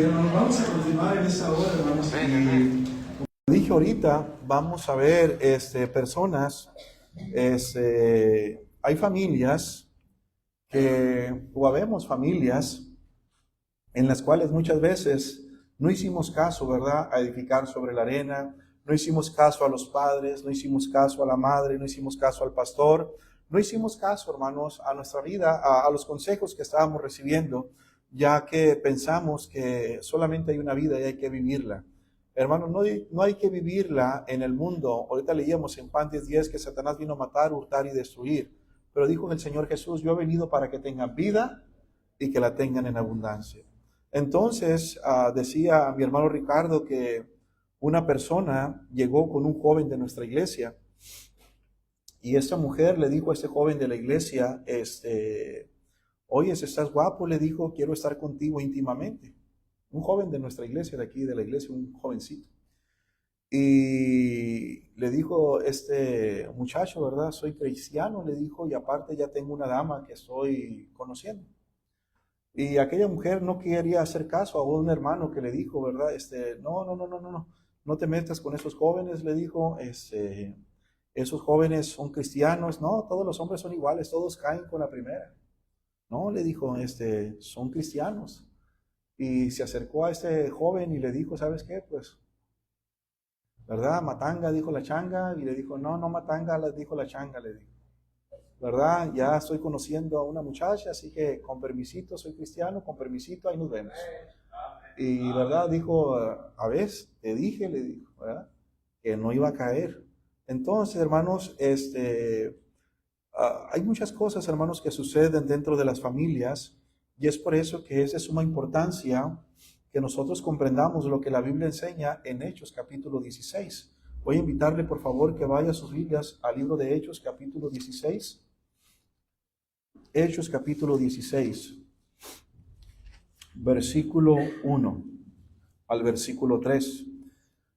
hermanos, vamos a continuar en esta hora, hermanos. Y como dije ahorita, vamos a ver personas, hay familias o habemos familias en las cuales muchas veces no hicimos caso, ¿verdad?, a edificar sobre la arena, no hicimos caso a los padres, no hicimos caso a la madre, no hicimos caso al pastor, no hicimos caso, hermanos, a nuestra vida, a los consejos que estábamos recibiendo, ya que pensamos que solamente hay una vida y hay que vivirla. Hermanos, no hay que vivirla en el mundo. Ahorita leíamos en Juan 10:10 que Satanás vino a matar, hurtar y destruir. Pero dijo el Señor Jesús, yo he venido para que tengan vida y que la tengan en abundancia. Entonces, decía mi hermano Ricardo que una persona llegó con un joven de nuestra iglesia y esta mujer le dijo a este joven de la iglesia, oye, si estás guapo, le dijo, quiero estar contigo íntimamente. Un joven de nuestra iglesia, de aquí, de la iglesia, un jovencito. Y le dijo este muchacho, ¿verdad? Soy cristiano, le dijo, y aparte ya tengo una dama que estoy conociendo. Y aquella mujer no quería hacer caso a un hermano que le dijo, ¿verdad? No te metas con esos jóvenes, le dijo, esos jóvenes son cristianos, no, todos los hombres son iguales, todos caen con la primera. No, le dijo, son cristianos. Y se acercó a este joven y le dijo, ¿sabes qué? Pues, ¿verdad? Matanga, dijo la changa, y le dijo, no, no matanga, le dijo la changa, le dijo. ¿Verdad? Ya estoy conociendo a una muchacha, así que con permisito, soy cristiano, con permisito, ahí nos vemos. Y verdad, dijo, a ver, te dije, le dijo, ¿verdad?, que no iba a caer. Entonces, hermanos, hay muchas cosas, hermanos, que suceden dentro de las familias, y es por eso que es de suma importancia que nosotros comprendamos lo que la Biblia enseña en Hechos capítulo 16. Voy a invitarle, por favor, que vaya a sus Biblias al libro de Hechos capítulo 16. Hechos capítulo 16, versículo 1 al versículo 3.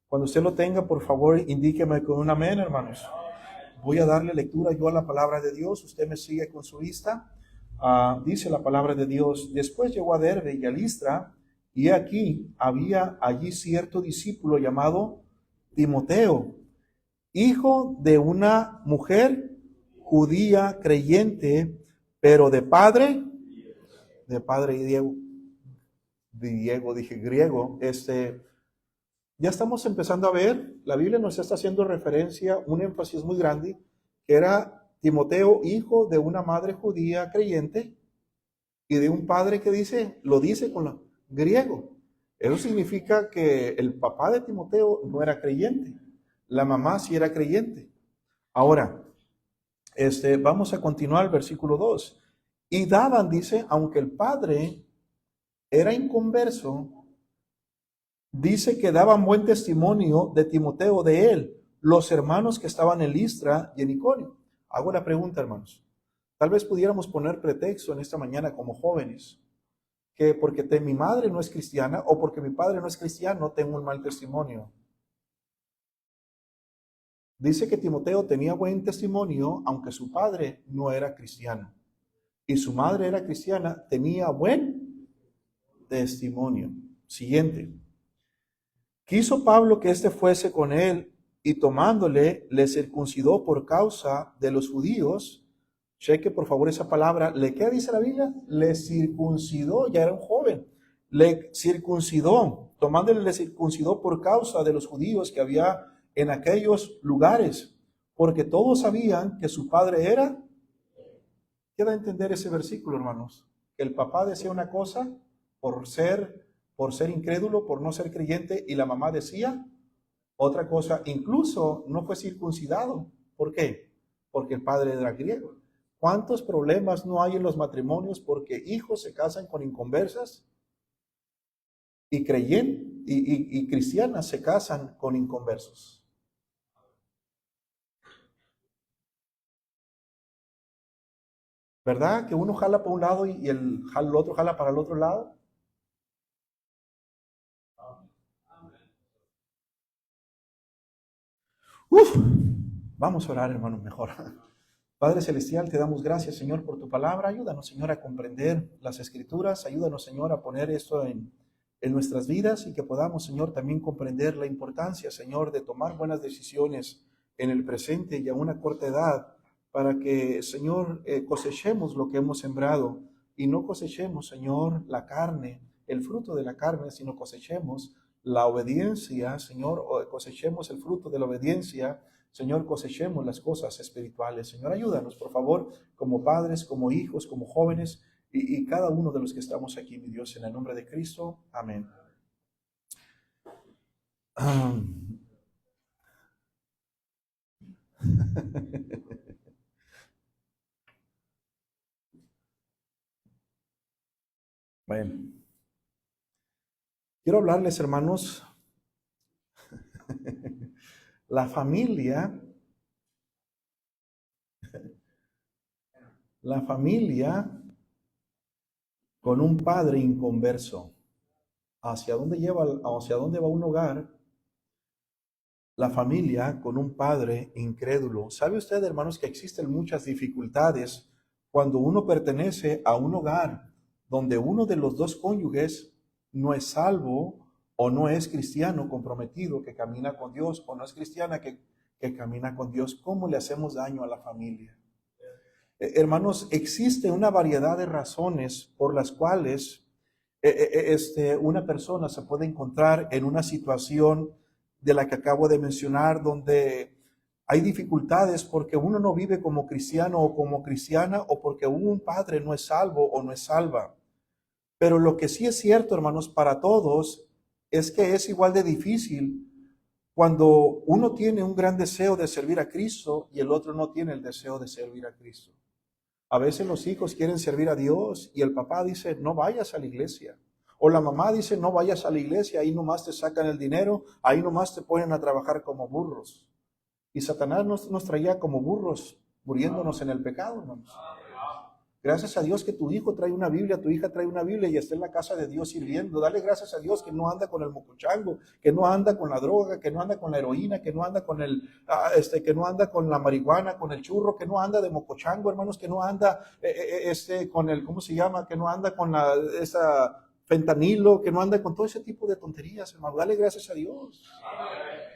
Cuando usted lo tenga, por favor, indíqueme con un amén, hermanos. Voy a darle lectura yo a la palabra de Dios. Usted me sigue con su vista. Dice la palabra de Dios. Después llegó a Derbe y a Listra, y aquí había allí cierto discípulo llamado Timoteo, hijo de una mujer judía creyente, pero de padre griego. Ya estamos empezando a ver, la Biblia nos está haciendo referencia, un énfasis muy grande, que era Timoteo, hijo de una madre judía creyente y de un padre que lo dice con lo griego. Eso significa que el papá de Timoteo no era creyente, la mamá sí era creyente. Ahora, vamos a continuar el versículo 2. Y daban, dice, aunque el padre era inconverso, dice que daban buen testimonio de Timoteo, de él, los hermanos que estaban en Listra y en Iconio. Hago la pregunta, hermanos. Tal vez pudiéramos poner pretexto en esta mañana como jóvenes, que porque mi madre no es cristiana o porque mi padre no es cristiano, tengo un mal testimonio. Dice que Timoteo tenía buen testimonio, aunque su padre no era cristiano. Y su madre era cristiana, tenía buen testimonio. Siguiente. Quiso Pablo que éste fuese con él, y tomándole, le circuncidó por causa de los judíos. Cheque por favor esa palabra. ¿Qué dice la Biblia? Le circuncidó, ya era un joven. Le circuncidó, tomándole le circuncidó por causa de los judíos que había en aquellos lugares, porque todos sabían que su padre era. ¿Qué da a entender ese versículo, hermanos? Que el papá decía una cosa por ser incrédulo, por no ser creyente, y la mamá decía otra cosa. Incluso no fue circuncidado. ¿Por qué? Porque el padre era griego. ¿Cuántos problemas no hay en los matrimonios porque hijos se casan con inconversas y y cristianas se casan con inconversos? ¿Verdad? Que uno jala para un lado y el otro jala para el otro lado. Vamos a orar, hermanos, mejor. Padre Celestial, te damos gracias, Señor, por tu palabra. Ayúdanos, Señor, a comprender las Escrituras. Ayúdanos, Señor, a poner esto en nuestras vidas y que podamos, Señor, también comprender la importancia, Señor, de tomar buenas decisiones en el presente y a una corta edad para que, Señor, cosechemos lo que hemos sembrado y no cosechemos, Señor, la carne, el fruto de la carne, sino cosechemos la obediencia, Señor, o cosechemos el fruto de la obediencia, Señor, cosechemos las cosas espirituales. Señor, ayúdanos, por favor, como padres, como hijos, como jóvenes, y cada uno de los que estamos aquí, mi Dios, en el nombre de Cristo. Amén. Bueno, quiero hablarles, hermanos, la familia con un padre inconverso. ¿Hacia dónde va un hogar? La familia con un padre incrédulo. ¿Sabe usted, hermanos, que existen muchas dificultades cuando uno pertenece a un hogar donde uno de los dos cónyuges no es salvo o no es cristiano comprometido que camina con Dios o no es cristiana que camina con Dios? ¿Cómo le hacemos daño a la familia? Hermanos, existe una variedad de razones por las cuales una persona se puede encontrar en una situación de la que acabo de mencionar, donde hay dificultades porque uno no vive como cristiano o como cristiana, o porque un padre no es salvo o no es salva. Pero lo que sí es cierto, hermanos, para todos, es que es igual de difícil cuando uno tiene un gran deseo de servir a Cristo y el otro no tiene el deseo de servir a Cristo. A veces los hijos quieren servir a Dios y el papá dice, no vayas a la iglesia. O la mamá dice, no vayas a la iglesia, ahí nomás te sacan el dinero, ahí nomás te ponen a trabajar como burros. Y Satanás nos traía como burros, muriéndonos en el pecado, hermanos. Gracias a Dios que tu hijo trae una Biblia, tu hija trae una Biblia y está en la casa de Dios sirviendo. Dale gracias a Dios que no anda con el mocochango, que no anda con la droga, que no anda con la heroína, que no anda con que no anda con la marihuana, con el churro, que no anda de mocochango, hermanos, que no anda con el, ¿cómo se llama? Que no anda con esa fentanilo, que no anda con todo ese tipo de tonterías, hermano. Dale gracias a Dios.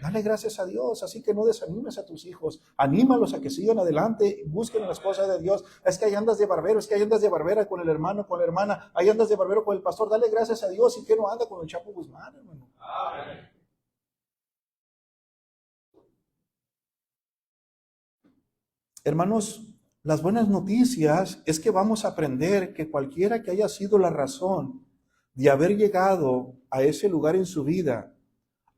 Dale gracias a Dios, así que no desanimes a tus hijos, anímalos a que sigan adelante, busquen las cosas de Dios. Es que ahí andas de barbero, es que ahí andas de barbera con el hermano, con la hermana, ahí andas de barbero con el pastor. Dale gracias a Dios y que no anda con el Chapo Guzmán, hermano. Amén. Hermanos, las buenas noticias es que vamos a aprender que cualquiera que haya sido la razón de haber llegado a ese lugar en su vida,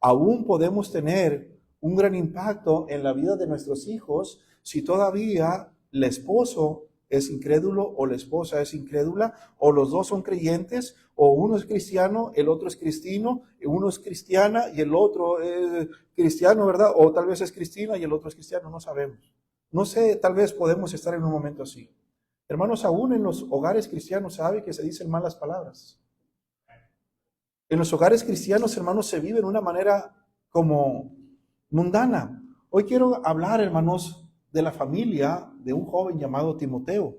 aún podemos tener un gran impacto en la vida de nuestros hijos si todavía el esposo es incrédulo o la esposa es incrédula, o los dos son creyentes, o uno es cristiano, el otro es cristino, uno es cristiana y el otro es cristiano, ¿verdad? O tal vez es cristina y el otro es cristiano, no sabemos. No sé, tal vez podemos estar en un momento así. Hermanos, aún en los hogares cristianos sabe que se dicen malas palabras. En los hogares cristianos, hermanos, se vive de una manera como mundana. Hoy quiero hablar, hermanos, de la familia de un joven llamado Timoteo.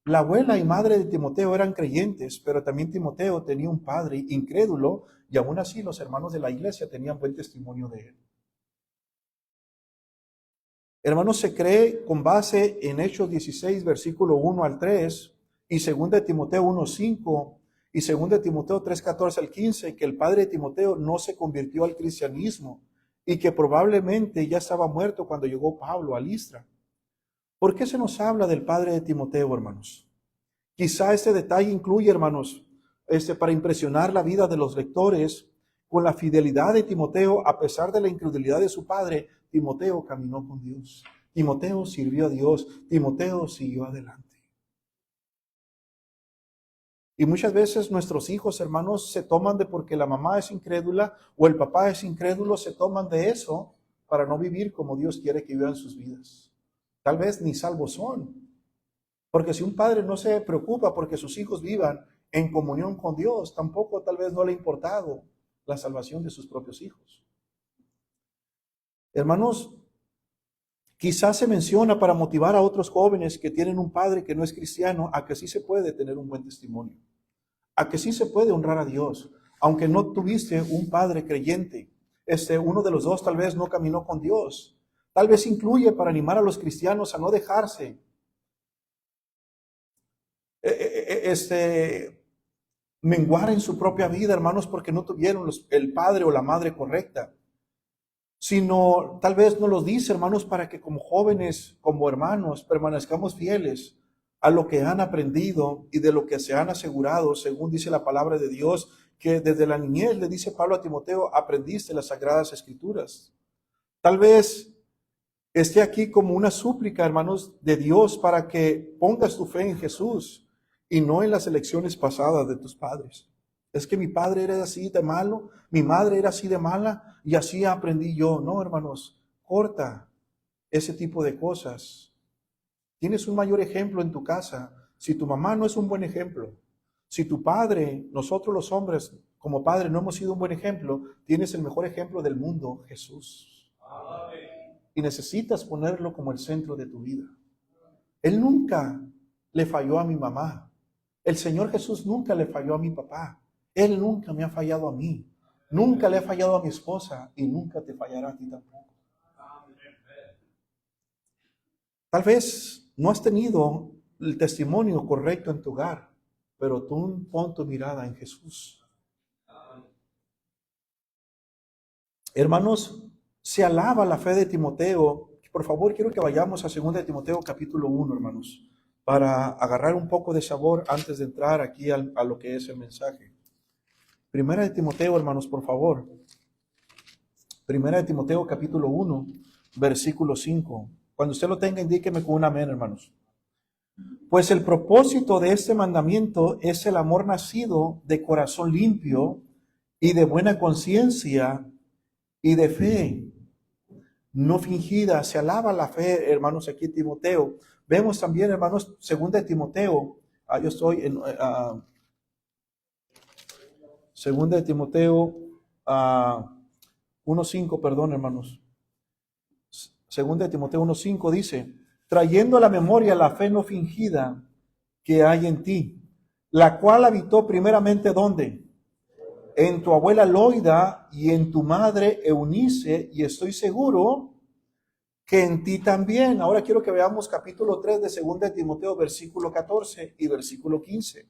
La abuela y madre de Timoteo eran creyentes, pero también Timoteo tenía un padre incrédulo y aún así los hermanos de la iglesia tenían buen testimonio de él. Hermanos, se cree con base en Hechos 16, versículo 1 al 3 y 2 Timoteo 1, 5 y 2 Timoteo 3, 14 al 15, que el padre de Timoteo no se convirtió al cristianismo y que probablemente ya estaba muerto cuando llegó Pablo a Listra. ¿Por qué se nos habla del padre de Timoteo, hermanos? Quizá este detalle incluye, hermanos, para impresionar la vida de los lectores con la fidelidad de Timoteo, a pesar de la incredulidad de su padre. Timoteo caminó con Dios. Timoteo sirvió a Dios. Timoteo siguió adelante. Y muchas veces nuestros hijos, hermanos, se toman de porque la mamá es incrédula o el papá es incrédulo, se toman de eso para no vivir como Dios quiere que vivan sus vidas. Tal vez ni salvos son. Porque si un padre no se preocupa porque sus hijos vivan en comunión con Dios, tampoco tal vez no le ha importado la salvación de sus propios hijos. Hermanos, quizás se menciona para motivar a otros jóvenes que tienen un padre que no es cristiano a que sí se puede tener un buen testimonio, a que sí se puede honrar a Dios, aunque no tuviste un padre creyente. Uno de los dos tal vez no caminó con Dios. Tal vez incluye para animar a los cristianos a no dejarse menguar en su propia vida, hermanos, porque no tuvieron el padre o la madre correcta. Sino tal vez nos los dice, hermanos, para que como jóvenes, como hermanos, permanezcamos fieles a lo que han aprendido y de lo que se han asegurado, según dice la palabra de Dios, que desde la niñez, le dice Pablo a Timoteo, aprendiste las sagradas escrituras. Tal vez esté aquí como una súplica, hermanos, de Dios para que pongas tu fe en Jesús y no en las elecciones pasadas de tus padres. Es que mi padre era así de malo, mi madre era así de mala y así aprendí yo. No, hermanos, corta ese tipo de cosas. Tienes un mayor ejemplo en tu casa. Si tu mamá no es un buen ejemplo, si tu padre, nosotros los hombres como padre no hemos sido un buen ejemplo, tienes el mejor ejemplo del mundo, Jesús. Y necesitas ponerlo como el centro de tu vida. Él nunca le falló a mi mamá. El Señor Jesús nunca le falló a mi papá. Él nunca me ha fallado a mí. Nunca le ha fallado a mi esposa y nunca te fallará a ti tampoco. Tal vez no has tenido el testimonio correcto en tu hogar, pero tú pon tu mirada en Jesús. Hermanos, se alaba la fe de Timoteo. Por favor, quiero que vayamos a 2 de Timoteo capítulo 1, hermanos, para agarrar un poco de sabor antes de entrar aquí a lo que es el mensaje. 1 de Timoteo, hermanos, por favor. 1 de Timoteo capítulo 1, versículo 5. Cuando usted lo tenga, indíqueme con un amén, hermanos. Pues el propósito de este mandamiento es el amor nacido de corazón limpio y de buena conciencia y de fe no fingida. Se alaba la fe, hermanos, aquí en Timoteo. Vemos también, hermanos, 2 de Timoteo. Yo estoy en 2 de Timoteo 1:5, perdón, hermanos. 2 de Timoteo 1:5 dice, trayendo a la memoria la fe no fingida que hay en ti, la cual habitó primeramente ¿dónde? En tu abuela Loida y en tu madre Eunice, y estoy seguro que en ti también. Ahora quiero que veamos capítulo 3 de 2 de Timoteo, versículo 14 y versículo 15.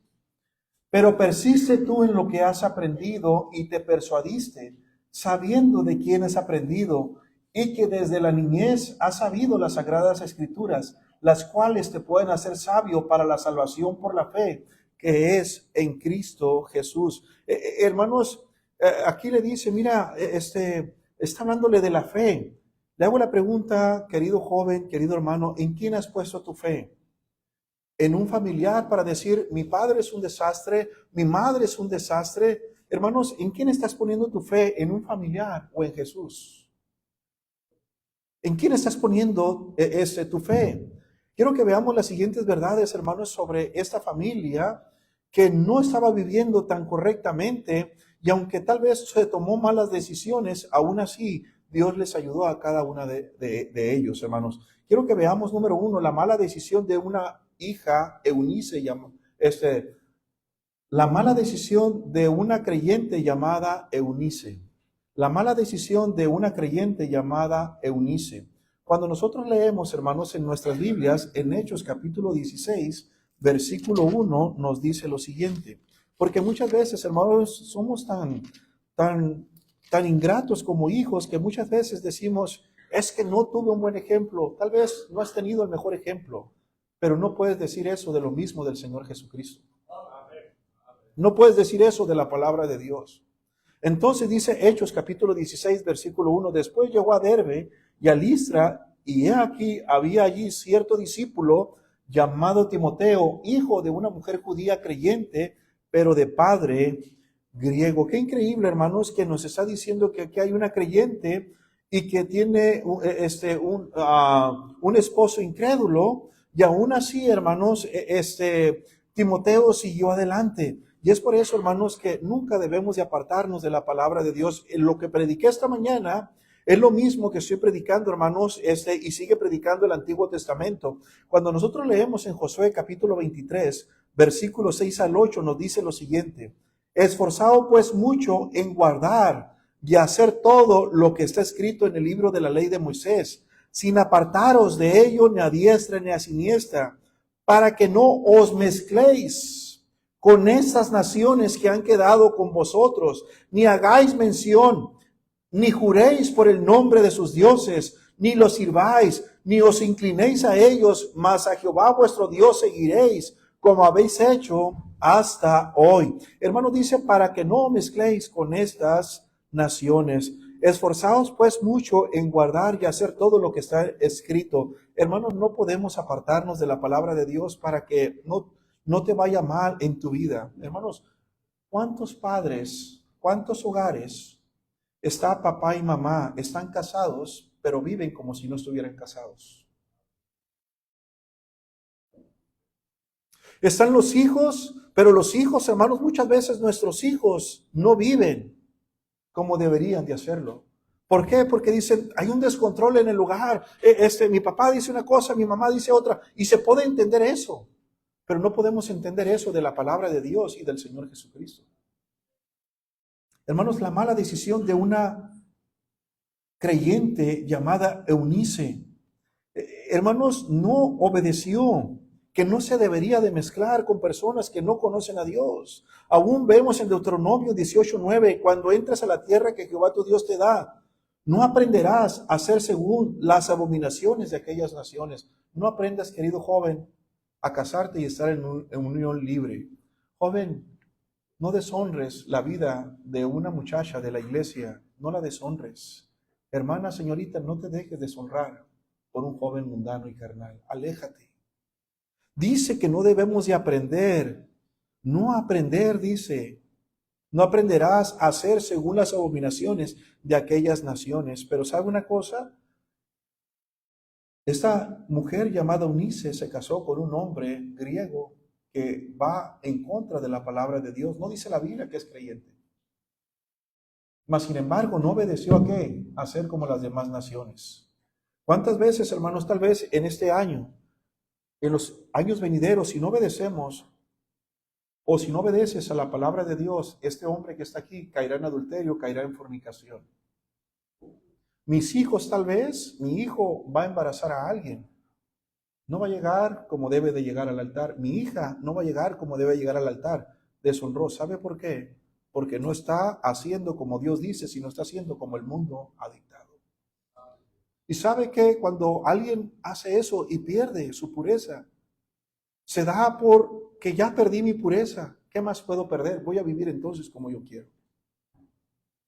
Pero persiste tú en lo que has aprendido y te persuadiste, sabiendo de quién has aprendido, y que desde la niñez has sabido las sagradas escrituras, las cuales te pueden hacer sabio para la salvación por la fe que es en Cristo Jesús. Hermanos, aquí le dice, mira, está hablándole de la fe. Le hago la pregunta, querido joven, querido hermano, ¿en quién has puesto tu fe? ¿En un familiar para decir, mi padre es un desastre, mi madre es un desastre? Hermanos, ¿en quién estás poniendo tu fe? ¿En un familiar o en Jesús? ¿En quién estás poniendo tu fe? Quiero que veamos las siguientes verdades, hermanos, sobre esta familia que no estaba viviendo tan correctamente y aunque tal vez se tomó malas decisiones, aún así Dios les ayudó a cada una de ellos, hermanos. Quiero que veamos, número 1, la mala decisión de una hija, Eunice, la mala decisión de una creyente llamada Eunice. La mala decisión de una creyente llamada Eunice. Cuando nosotros leemos, hermanos, en nuestras Biblias, en Hechos capítulo 16, versículo 1, nos dice lo siguiente. Porque muchas veces, hermanos, somos tan ingratos como hijos que muchas veces decimos, es que no tuve un buen ejemplo. Tal vez no has tenido el mejor ejemplo, pero no puedes decir eso de lo mismo del Señor Jesucristo. No puedes decir eso de la palabra de Dios. Entonces dice Hechos capítulo 16, versículo 1, después llegó a Derbe y a Listra, y he aquí, había allí cierto discípulo llamado Timoteo, hijo de una mujer judía creyente, pero de padre griego. Qué increíble, hermanos, que nos está diciendo que aquí hay una creyente y que tiene un esposo incrédulo, y aún así, hermanos, Timoteo siguió adelante. Y es por eso, hermanos, que nunca debemos de apartarnos de la palabra de Dios. Lo que prediqué esta mañana es lo mismo que estoy predicando, hermanos, y sigue predicando el Antiguo Testamento. Cuando nosotros leemos en Josué capítulo 23, versículos 6 al 8, nos dice lo siguiente. Esforzado pues mucho en guardar y hacer todo lo que está escrito en el libro de la ley de Moisés, sin apartaros de ello ni a diestra ni a siniestra, para que no os mezcléis con esas naciones que han quedado con vosotros, ni hagáis mención, ni juréis por el nombre de sus dioses, ni los sirváis, ni os inclinéis a ellos, mas a Jehová vuestro Dios seguiréis, como habéis hecho hasta hoy. Hermano, dice, para que no mezcléis con estas naciones. Esforzaos pues mucho en guardar y hacer todo lo que está escrito. Hermanos, no podemos apartarnos de la palabra de Dios para que no te vaya mal en tu vida. Hermanos, ¿cuántos padres, cuántos hogares está papá y mamá, están casados, pero viven como si no estuvieran casados? Están los hijos, pero los hijos, hermanos, muchas veces nuestros hijos no viven como deberían de hacerlo. ¿Por qué? Porque dicen, hay un descontrol en el lugar. Mi papá dice una cosa, mi mamá dice otra, y se puede entender eso, pero no podemos entender eso de la palabra de Dios y del Señor Jesucristo. Hermanos, la mala decisión de una creyente llamada Eunice, hermanos, no obedeció, que no se debería de mezclar con personas que no conocen a Dios. Aún vemos en Deuteronomio 18:9, cuando entres a la tierra que Jehová tu Dios te da, no aprenderás a hacer según las abominaciones de aquellas naciones. No aprendas, querido joven, a casarte y estar en unión libre. Joven, no deshonres la vida de una muchacha de la iglesia, no la deshonres. Hermana, señorita, no te dejes deshonrar por un joven mundano y carnal. Aléjate. Dice que no debemos de aprender. No aprender, dice. No aprenderás a hacer según las abominaciones de aquellas naciones. Pero ¿sabe una cosa? Esta mujer llamada Eunice se casó con un hombre griego que va en contra de la palabra de Dios. No dice la Biblia que es creyente. Mas, sin embargo, no obedeció a qué? A ser como las demás naciones. ¿Cuántas veces, hermanos, tal vez en este año, en los años venideros, si no obedecemos o si no obedeces a la palabra de Dios, este hombre que está aquí caerá en adulterio, caerá en fornicación? Mis hijos, tal vez, mi hijo va a embarazar a alguien. No va a llegar como debe de llegar al altar. Mi hija no va a llegar como debe llegar al altar. Deshonró. ¿Sabe por qué? Porque no está haciendo como Dios dice, sino está haciendo como el mundo ha dictado. Y sabe que cuando alguien hace eso y pierde su pureza, se da por que ya perdí mi pureza. ¿Qué más puedo perder? Voy a vivir entonces como yo quiero.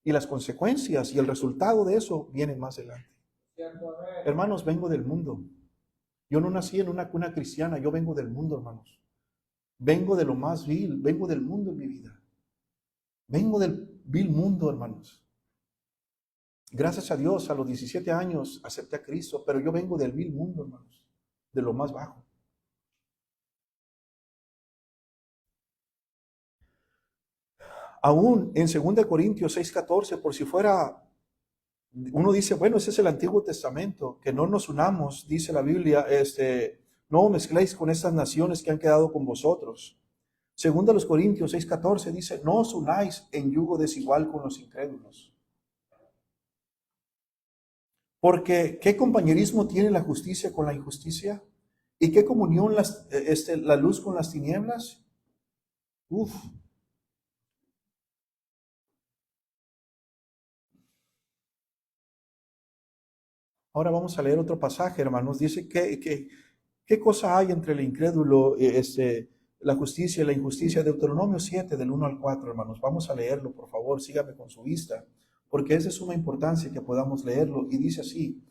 Y las consecuencias y el resultado de eso vienen más adelante. Hermanos, vengo del mundo. Yo no nací en una cuna cristiana, yo vengo del mundo, hermanos. Vengo de lo más vil, vengo del mundo en mi vida. Vengo del vil mundo, hermanos. Gracias a Dios, a los 17 años acepté a Cristo, pero yo vengo del vil mundo, hermanos, de lo más bajo. Aún en 2 Corintios 6:14, por si fuera, uno dice, bueno, ese es el Antiguo Testamento, que no nos unamos, dice la Biblia, no mezcléis con estas naciones que han quedado con vosotros. 2 Corintios 6:14 dice, no os unáis en yugo desigual con los incrédulos. Porque ¿qué compañerismo tiene la justicia con la injusticia? ¿Y qué comunión la luz con las tinieblas? Uf. Ahora vamos a leer otro pasaje, hermanos. Dice ¿qué cosa hay entre el incrédulo, la justicia y la injusticia? Deuteronomio 7, del 1 al 4, hermanos. Vamos a leerlo, por favor, sígame con su vista, porque es de suma importancia que podamos leerlo. Y dice así,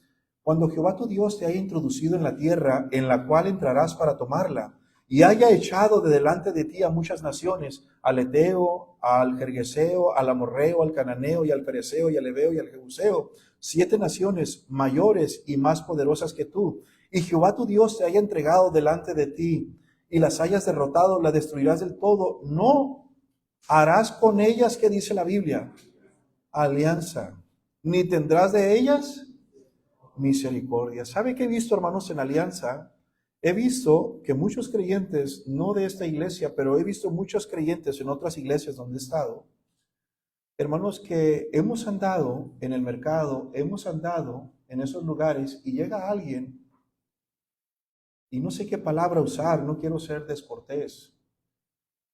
cuando Jehová tu Dios te haya introducido en la tierra en la cual entrarás para tomarla, y haya echado de delante de ti a muchas naciones, al Eteo, al Gergeseo, al Amorreo, al Cananeo, y al Pereceo, y al Ebeo, y al Jebuseo, 7 naciones mayores y más poderosas que tú, y Jehová tu Dios te haya entregado delante de ti, y las hayas derrotado, las destruirás del todo, no harás con ellas, ¿qué dice la Biblia? Alianza, ni tendrás de ellas misericordia. ¿Sabe qué he visto, hermanos, en alianza? he visto que muchos creyentes, no de esta iglesia, pero he visto muchos creyentes en otras iglesias donde he estado, hermanos, que hemos andado en el mercado, hemos andado en esos lugares y llega alguien y no sé qué palabra usar, no quiero ser descortés,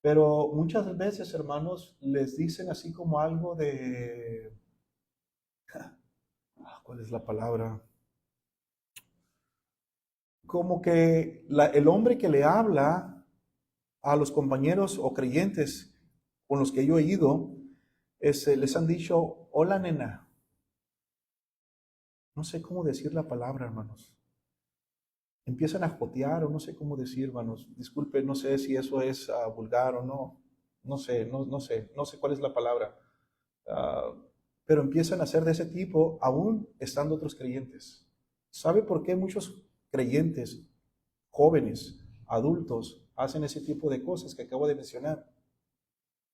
pero muchas veces, hermanos, les dicen así como algo de, ¿cuál es la palabra? Como que el hombre que le habla a los compañeros o creyentes con los que yo he ido, les han dicho, hola nena. No sé cómo decir la palabra, hermanos. Empiezan a jotear o no sé cómo decir, hermanos. Disculpe, no sé si eso es vulgar o no. No sé, no sé cuál es la palabra. Ah, pero empiezan a ser de ese tipo aún estando otros creyentes. ¿Sabe por qué muchos creyentes, jóvenes, adultos, hacen ese tipo de cosas que acabo de mencionar?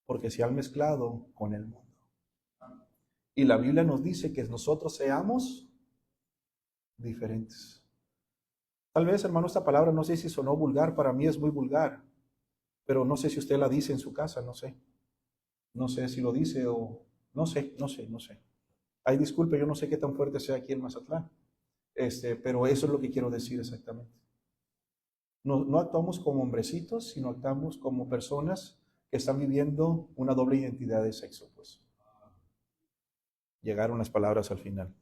Porque se han mezclado con el mundo. Y la Biblia nos dice que nosotros seamos diferentes. Tal vez, hermano, esta palabra no sé si sonó vulgar, para mí es muy vulgar, pero no sé si usted la dice en su casa, no sé. No sé si lo dice o no sé. Ay, disculpe, yo no sé qué tan fuerte sea aquí en Mazatlán, pero eso es lo que quiero decir exactamente. No actuamos como hombrecitos, sino actuamos como personas que están viviendo una doble identidad de sexo, pues. Llegaron las palabras al final.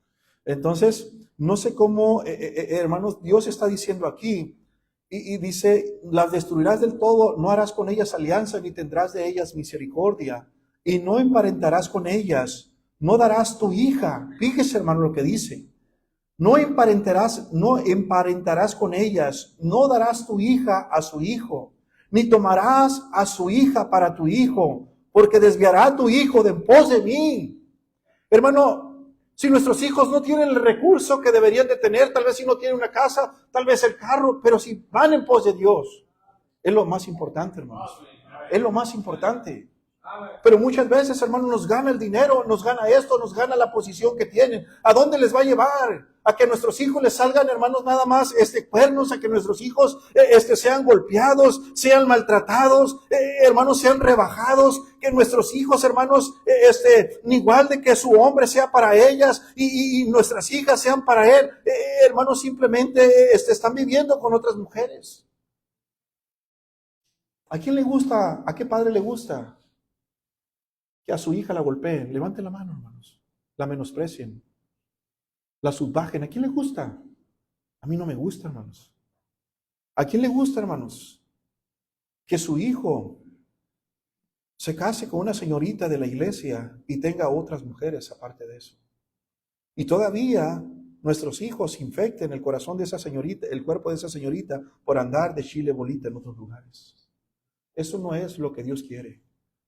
Entonces, no sé cómo, hermanos, Dios está diciendo aquí, y dice, las destruirás del todo, no harás con ellas alianza, ni tendrás de ellas misericordia, y no emparentarás con ellas, no darás tu hija. Fíjese, hermano, lo que dice. No emparentarás con ellas, no darás tu hija a su hijo, ni tomarás a su hija para tu hijo, porque desviará tu hijo de en pos de mí. Hermano, si nuestros hijos no tienen el recurso que deberían de tener, tal vez si no tienen una casa, tal vez el carro, pero si van en pos de Dios, es lo más importante, hermanos. Es lo más importante. Pero muchas veces, hermanos, nos gana el dinero, nos gana esto, nos gana la posición que tienen. ¿A dónde les va a llevar? A que nuestros hijos les salgan, hermanos, nada más cuernos, a que nuestros hijos sean golpeados, sean maltratados, hermanos, sean rebajados, que nuestros hijos, hermanos, igual de que su hombre sea para ellas y nuestras hijas sean para él, hermanos, simplemente están viviendo con otras mujeres. ¿A quién le gusta? ¿A qué padre le gusta que a su hija la golpeen? Levanten la mano, hermanos. La menosprecien, la subbajen. ¿A quién le gusta? A mí no me gusta, hermanos. ¿A quién le gusta, hermanos, que su hijo se case con una señorita de la iglesia y tenga otras mujeres aparte de eso? Y todavía nuestros hijos infecten el corazón de esa señorita, el cuerpo de esa señorita, por andar de chile bolita en otros lugares. Eso no es lo que Dios quiere.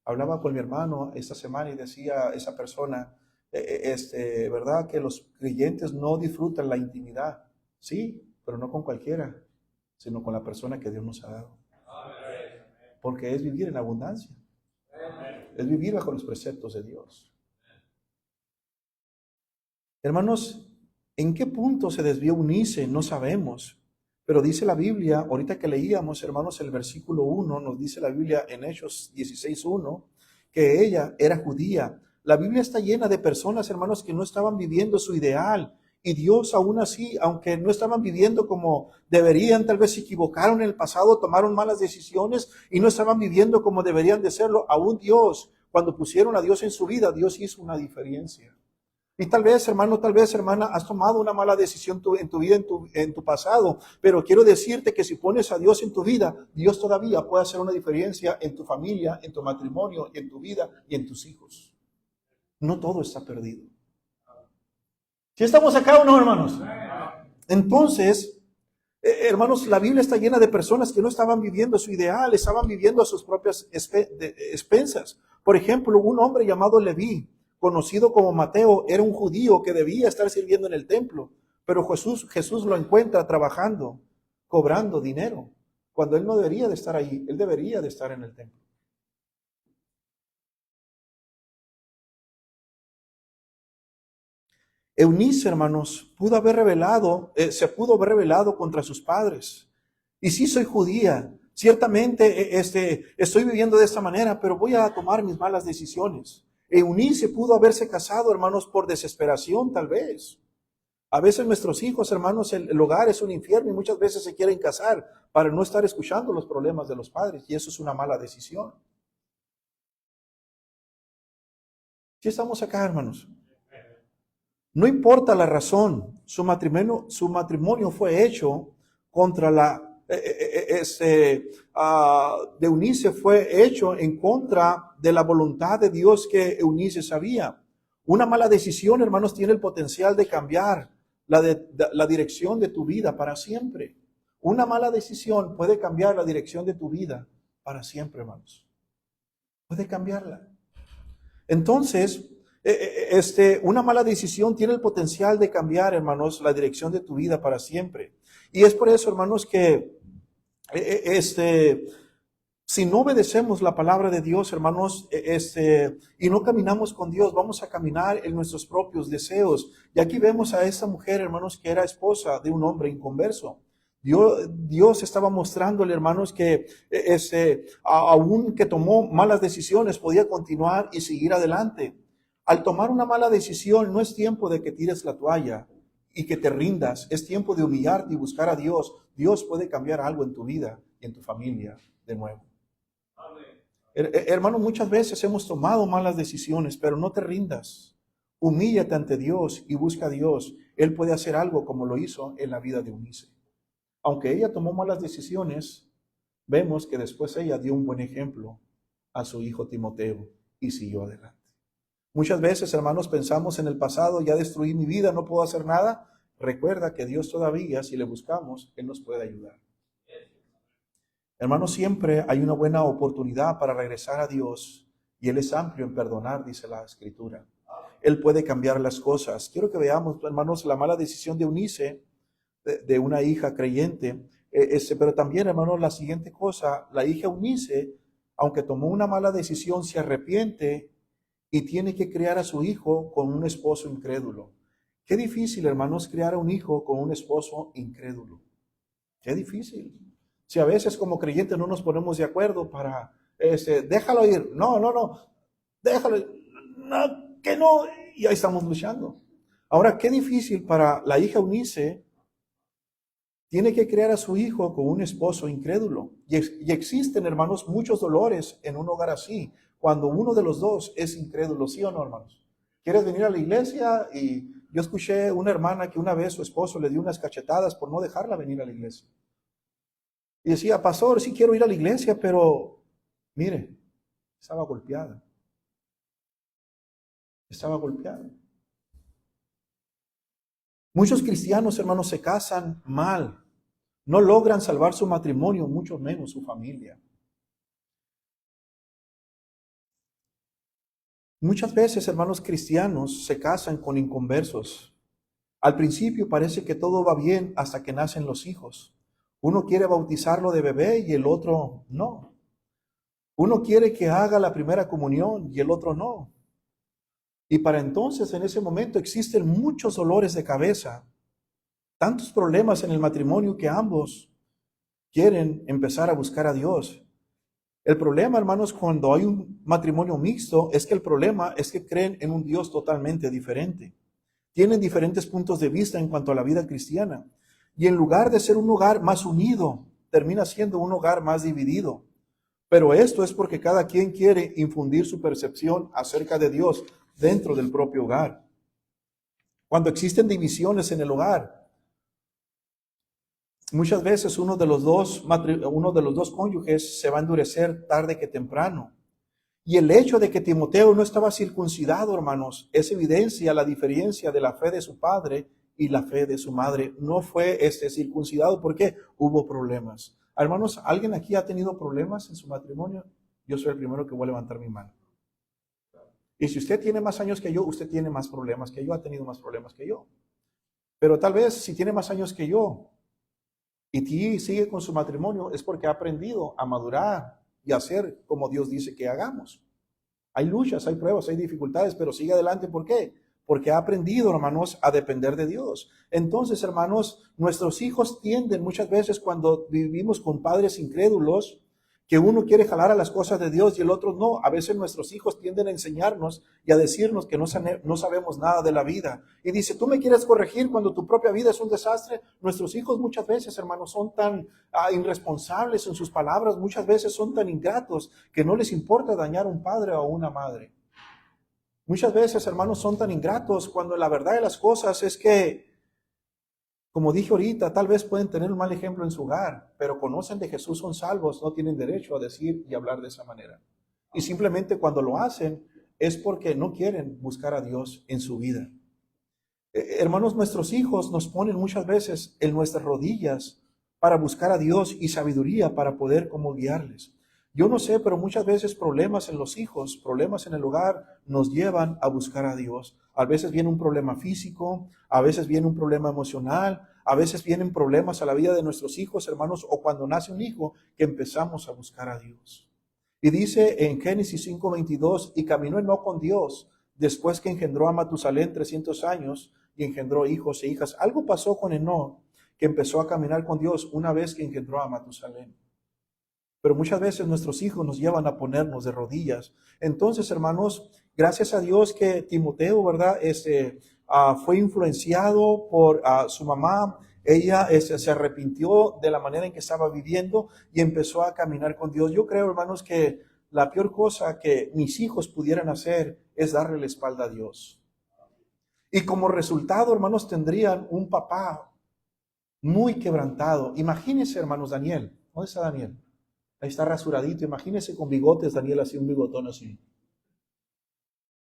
Hablaba con mi hermano esta semana y decía esa persona, ¿verdad? Que los creyentes no disfrutan la intimidad. Sí, pero no con cualquiera, sino con la persona que Dios nos ha dado. Porque es vivir en abundancia. Es vivir bajo los preceptos de Dios. Hermanos, ¿en qué punto se desvió Eunice? No sabemos. Pero dice la Biblia, ahorita que leíamos, hermanos, el versículo 1, nos dice la Biblia en Hechos 16:1, que ella era judía. La Biblia está llena de personas, hermanos, que no estaban viviendo su ideal. Y Dios aún así, aunque no estaban viviendo como deberían, tal vez se equivocaron en el pasado, tomaron malas decisiones y no estaban viviendo como deberían de serlo, aún Dios, cuando pusieron a Dios en su vida, Dios hizo una diferencia. Y tal vez, hermano, tal vez, hermana, has tomado una mala decisión en tu vida, en tu pasado. Pero quiero decirte que si pones a Dios en tu vida, Dios todavía puede hacer una diferencia en tu familia, en tu matrimonio, en tu vida y en tus hijos. No todo está perdido. ¿Sí estamos acá o no, hermanos? Entonces, hermanos, la Biblia está llena de personas que no estaban viviendo su ideal, estaban viviendo a sus propias expensas. Por ejemplo, un hombre llamado Leví, conocido como Mateo, era un judío que debía estar sirviendo en el templo, pero Jesús lo encuentra trabajando, cobrando dinero, cuando él no debería de estar ahí, él debería de estar en el templo. Eunice, hermanos, se pudo haber rebelado contra sus padres. Y sí soy judía. Ciertamente estoy viviendo de esta manera, pero voy a tomar mis malas decisiones. Eunice pudo haberse casado, hermanos, por desesperación, tal vez. A veces nuestros hijos, hermanos, el hogar es un infierno y muchas veces se quieren casar para no estar escuchando los problemas de los padres, y eso es una mala decisión. ¿Sí estamos acá, hermanos? No importa la razón, su matrimonio fue hecho contra de Eunice fue hecho en contra de la voluntad de Dios que Eunice sabía. Una mala decisión, hermanos, tiene el potencial de cambiar la dirección de tu vida para siempre. Una mala decisión puede cambiar la dirección de tu vida para siempre, hermanos. Puede cambiarla. Entonces, una mala decisión tiene el potencial de cambiar, hermanos, la dirección de tu vida para siempre. Y es por eso, hermanos, que si no obedecemos la palabra de Dios, hermanos, y no caminamos con Dios, vamos a caminar en nuestros propios deseos. Y aquí vemos a esta mujer, hermanos, que era esposa de un hombre inconverso. Dios estaba mostrándole, hermanos, que aún que tomó malas decisiones, podía continuar y seguir adelante. Al tomar una mala decisión, no es tiempo de que tires la toalla y que te rindas. Es tiempo de humillarte y buscar a Dios. Dios puede cambiar algo en tu vida y en tu familia de nuevo. Hermano, muchas veces hemos tomado malas decisiones, pero no te rindas. Humíllate ante Dios y busca a Dios. Él puede hacer algo como lo hizo en la vida de Eunice. Aunque ella tomó malas decisiones, vemos que después ella dio un buen ejemplo a su hijo Timoteo y siguió adelante. Muchas veces, hermanos, pensamos en el pasado, ya destruí mi vida, no puedo hacer nada. Recuerda que Dios todavía, si le buscamos, Él nos puede ayudar. Hermanos, siempre hay una buena oportunidad para regresar a Dios y Él es amplio en perdonar, dice la Escritura. Él puede cambiar las cosas. Quiero que veamos, hermanos, la mala decisión de Eunice, de una hija creyente, pero también, hermanos, la siguiente cosa, la hija Eunice, aunque tomó una mala decisión, se arrepiente y tiene que criar a su hijo con un esposo incrédulo. Qué difícil, hermanos, criar a un hijo con un esposo incrédulo. Qué difícil. Si a veces como creyentes no nos ponemos de acuerdo para, déjalo ir, no, déjalo ir, no, que no, y ahí estamos luchando. Ahora, qué difícil para la hija Eunice, tiene que criar a su hijo con un esposo incrédulo. Y existen, hermanos, muchos dolores en un hogar así, cuando uno de los dos es incrédulo, ¿sí o no, hermanos? ¿Quieres venir a la iglesia? Y yo escuché una hermana que una vez su esposo le dio unas cachetadas por no dejarla venir a la iglesia. Y decía, pastor, sí quiero ir a la iglesia, pero mire, estaba golpeada. Estaba golpeada. Muchos cristianos, hermanos, se casan mal. No logran salvar su matrimonio, mucho menos su familia. Muchas veces, hermanos cristianos, se casan con inconversos. Al principio parece que todo va bien hasta que nacen los hijos. Uno quiere bautizarlo de bebé y el otro no. Uno quiere que haga la primera comunión y el otro no. Y para entonces, en ese momento, existen muchos dolores de cabeza, tantos problemas en el matrimonio que ambos quieren empezar a buscar a Dios. El problema, hermanos, cuando hay un matrimonio mixto, es que el problema es que creen en un Dios totalmente diferente. Tienen diferentes puntos de vista en cuanto a la vida cristiana. Y en lugar de ser un hogar más unido, termina siendo un hogar más dividido. Pero esto es porque cada quien quiere infundir su percepción acerca de Dios dentro del propio hogar. Cuando existen divisiones en el hogar, muchas veces uno de los dos cónyuges se va a endurecer tarde que temprano. Y el hecho de que Timoteo no estaba circuncidado, hermanos, es evidencia la diferencia de la fe de su padre y la fe de su madre. No fue circuncidado porque hubo problemas. Hermanos, ¿alguien aquí ha tenido problemas en su matrimonio? Yo soy el primero que voy a levantar mi mano. Y si usted tiene más años que yo, usted tiene más problemas que yo, ha tenido más problemas que yo. Pero tal vez si tiene más años que yo y sigue con su matrimonio, es porque ha aprendido a madurar y a hacer como Dios dice que hagamos. Hay luchas, hay pruebas, hay dificultades, pero sigue adelante. ¿Por qué? porque ha aprendido, hermanos, a depender de Dios. Entonces, hermanos, nuestros hijos tienden muchas veces cuando vivimos con padres incrédulos, que uno quiere jalar a las cosas de Dios y el otro no. A veces nuestros hijos tienden a enseñarnos y a decirnos que no sabemos nada de la vida. Y dice, ¿tú me quieres corregir cuando tu propia vida es un desastre? Nuestros hijos muchas veces, hermanos, son tan irresponsables en sus palabras, muchas veces son tan ingratos que no les importa dañar a un padre o a una madre. Muchas veces, hermanos, son tan ingratos cuando la verdad de las cosas es que, como dije ahorita, tal vez pueden tener un mal ejemplo en su hogar, pero conocen de Jesús, son salvos, no tienen derecho a decir y hablar de esa manera. Y simplemente cuando lo hacen es porque no quieren buscar a Dios en su vida. Hermanos, nuestros hijos nos ponen muchas veces en nuestras rodillas para buscar a Dios y sabiduría para poder como guiarles. Yo no sé, pero muchas veces problemas en los hijos, problemas en el hogar nos llevan a buscar a Dios. A veces viene un problema físico, a veces viene un problema emocional, a veces vienen problemas a la vida de nuestros hijos, hermanos, o cuando nace un hijo que empezamos a buscar a Dios. Y dice en Génesis 5:22, y caminó Enoc con Dios después que engendró a Matusalén 300 años y engendró hijos e hijas. Algo pasó con Enoc que empezó a caminar con Dios una vez que engendró a Matusalén. Pero muchas veces nuestros hijos nos llevan a ponernos de rodillas. Entonces, hermanos, gracias a Dios que Timoteo, ¿verdad? Fue influenciado por su mamá. Ella se arrepintió de la manera en que estaba viviendo y empezó a caminar con Dios. Yo creo, hermanos, que la peor cosa que mis hijos pudieran hacer es darle la espalda a Dios. Y como resultado, hermanos, tendrían un papá muy quebrantado. Imagínense, hermanos, Daniel. ¿Dónde está Daniel? Ahí está rasuradito. Imagínense con bigotes, Daniel así, un bigotón así,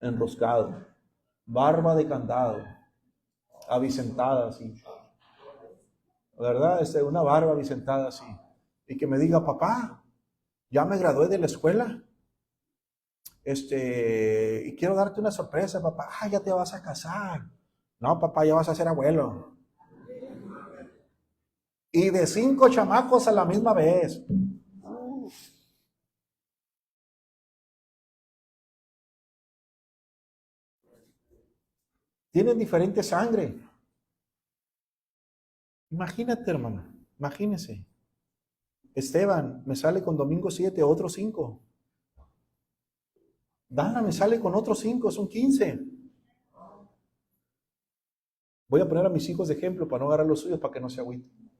enroscado. Barba de candado, avicentada así. ¿Verdad? Una barba avicentada así. Y que me diga, papá, ya me gradué de la escuela. Y quiero darte una sorpresa, papá. Ya te vas a casar. No, papá, ya vas a ser abuelo. Y de 5 chamacos a la misma vez. Tienen diferente sangre. Imagínate, hermano. Imagínese. Esteban me sale con domingo 7, otros 5. Dana me sale con otros 5, son 15. Voy a poner a mis hijos de ejemplo para no agarrar los suyos para que no se agüiten.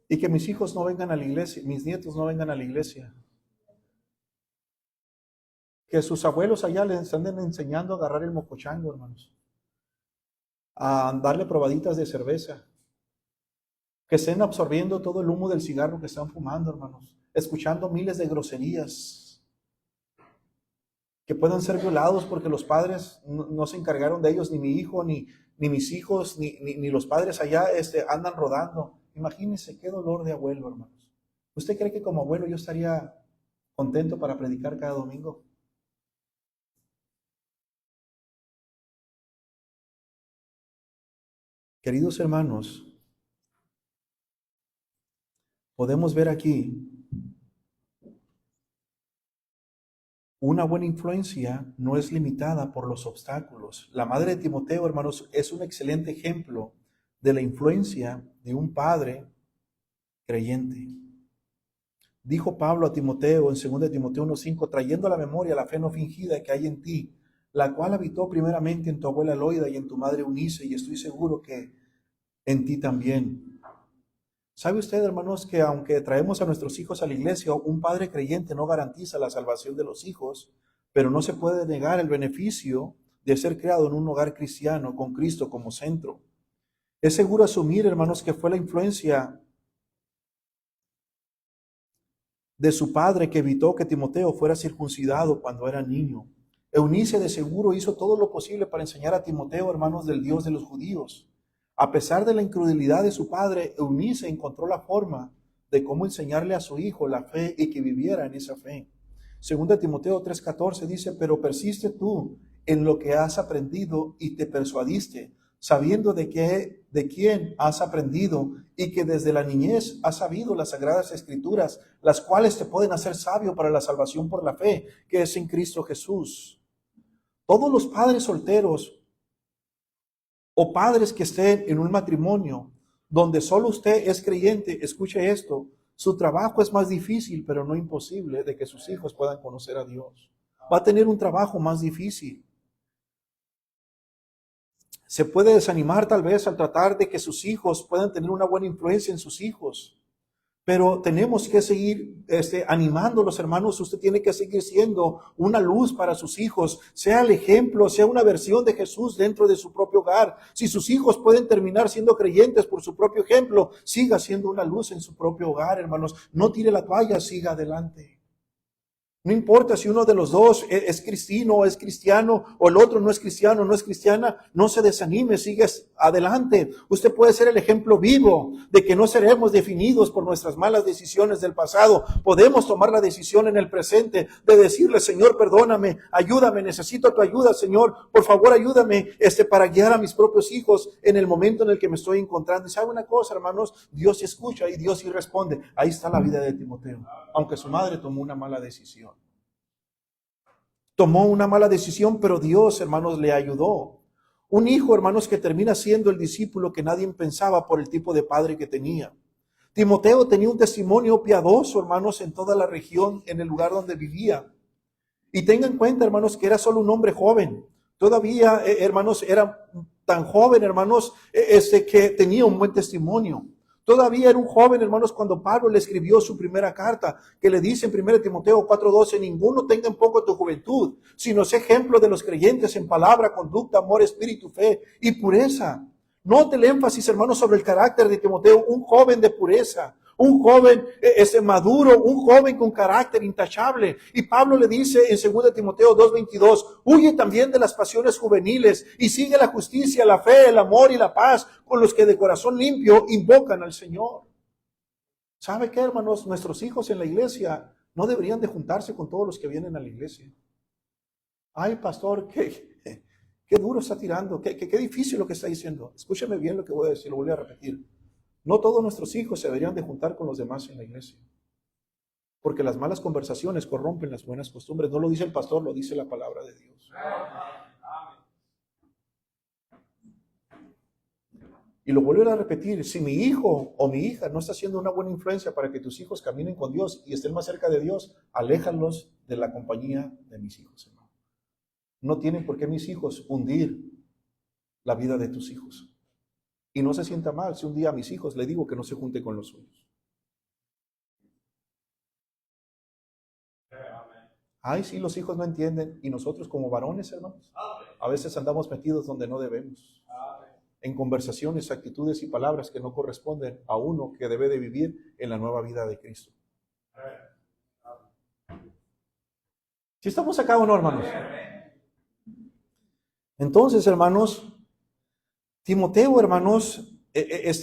Y que mis hijos no vengan a la iglesia, mis nietos no vengan a la iglesia. Que sus abuelos allá les anden enseñando a agarrar el mocochango, hermanos. A darle probaditas de cerveza. Que estén absorbiendo todo el humo del cigarro que están fumando, hermanos. Escuchando miles de groserías. Que puedan ser violados porque los padres no se encargaron de ellos, ni mi hijo, ni mis hijos, ni los padres allá andan rodando. Imagínense qué dolor de abuelo, hermanos. ¿Usted cree que como abuelo yo estaría contento para predicar cada domingo? Queridos hermanos, podemos ver aquí una buena influencia no es limitada por los obstáculos. La madre de Timoteo, hermanos, es un excelente ejemplo de la influencia de un padre creyente. Dijo Pablo a Timoteo en 2 Timoteo 1:5, trayendo a la memoria la fe no fingida que hay en ti, la cual habitó primeramente en tu abuela Loida y en tu madre Eunice, y estoy seguro que en ti también. ¿Sabe usted, hermanos, que aunque traemos a nuestros hijos a la iglesia, un padre creyente no garantiza la salvación de los hijos, pero no se puede negar el beneficio de ser creado en un hogar cristiano con Cristo como centro? Es seguro asumir, hermanos, que fue la influencia de su padre que evitó que Timoteo fuera circuncidado cuando era niño. Eunice de seguro hizo todo lo posible para enseñar a Timoteo, hermanos, del Dios de los judíos. A pesar de la incredulidad de su padre, Eunice encontró la forma de cómo enseñarle a su hijo la fe y que viviera en esa fe. 2 Timoteo 3:14 dice, pero persiste tú en lo que has aprendido y te persuadiste, sabiendo de quién has aprendido y que desde la niñez has sabido las sagradas escrituras, las cuales te pueden hacer sabio para la salvación por la fe, que es en Cristo Jesús. Todos los padres solteros o padres que estén en un matrimonio donde solo usted es creyente, escuche esto, su trabajo es más difícil, pero no imposible, de que sus hijos puedan conocer a Dios. Va a tener un trabajo más difícil. Se puede desanimar tal vez al tratar de que sus hijos puedan tener una buena influencia en sus hijos. Pero tenemos que seguir animándolos, hermanos. Usted tiene que seguir siendo una luz para sus hijos. Sea el ejemplo, sea una versión de Jesús dentro de su propio hogar. Si sus hijos pueden terminar siendo creyentes por su propio ejemplo, siga siendo una luz en su propio hogar, hermanos. No tire la toalla, siga adelante. No importa si uno de los dos es cristiano o es cristiano, o el otro no es cristiano, no es cristiana, no se desanime, sigue adelante. Usted puede ser el ejemplo vivo de que no seremos definidos por nuestras malas decisiones del pasado. Podemos tomar la decisión en el presente de decirle, Señor, perdóname, ayúdame, necesito tu ayuda, Señor, por favor ayúdame para guiar a mis propios hijos en el momento en el que me estoy encontrando. Y sabe una cosa, hermanos, Dios sí escucha y Dios sí responde. Ahí está la vida de Timoteo, aunque su madre tomó una mala decisión. Tomó una mala decisión, pero Dios, hermanos, le ayudó. Un hijo, hermanos, que termina siendo el discípulo que nadie pensaba por el tipo de padre que tenía. Timoteo tenía un testimonio piadoso, hermanos, en toda la región, en el lugar donde vivía. Y tengan en cuenta, hermanos, que era solo un hombre joven. Todavía, hermanos, era tan joven, hermanos, que tenía un buen testimonio. Todavía era un joven, hermanos, cuando Pablo le escribió su primera carta, que le dice en 1 Timoteo 4:12, ninguno tenga en poco tu juventud, sino sé ejemplo de los creyentes en palabra, conducta, amor, espíritu, fe y pureza. Note el énfasis, hermanos, sobre el carácter de Timoteo, un joven de pureza, un joven maduro, un joven con carácter intachable. Y Pablo le dice en 2 Timoteo 2:22, huye también de las pasiones juveniles y sigue la justicia, la fe, el amor y la paz con los que de corazón limpio invocan al Señor. ¿Sabe qué, hermanos? Nuestros hijos en la iglesia no deberían de juntarse con todos los que vienen a la iglesia. Ay, pastor, qué duro está tirando, qué difícil lo que está diciendo. Escúchame bien lo que voy a decir, lo voy a repetir. No todos nuestros hijos se deberían de juntar con los demás en la iglesia. Porque las malas conversaciones corrompen las buenas costumbres. No lo dice el pastor, lo dice la palabra de Dios. Y lo vuelvo a repetir, si mi hijo o mi hija no está haciendo una buena influencia para que tus hijos caminen con Dios y estén más cerca de Dios, aléjalos de la compañía de mis hijos, hermano. No tienen por qué mis hijos hundir la vida de tus hijos. Y no se sienta mal si un día a mis hijos le digo que no se junte con los suyos. Ay, sí, los hijos no entienden. Y nosotros como varones, hermanos, a veces andamos metidos donde no debemos. En conversaciones, actitudes y palabras que no corresponden a uno que debe de vivir en la nueva vida de Cristo. ¿Sí estamos acá o no, hermanos? Entonces, hermanos, Timoteo, hermanos,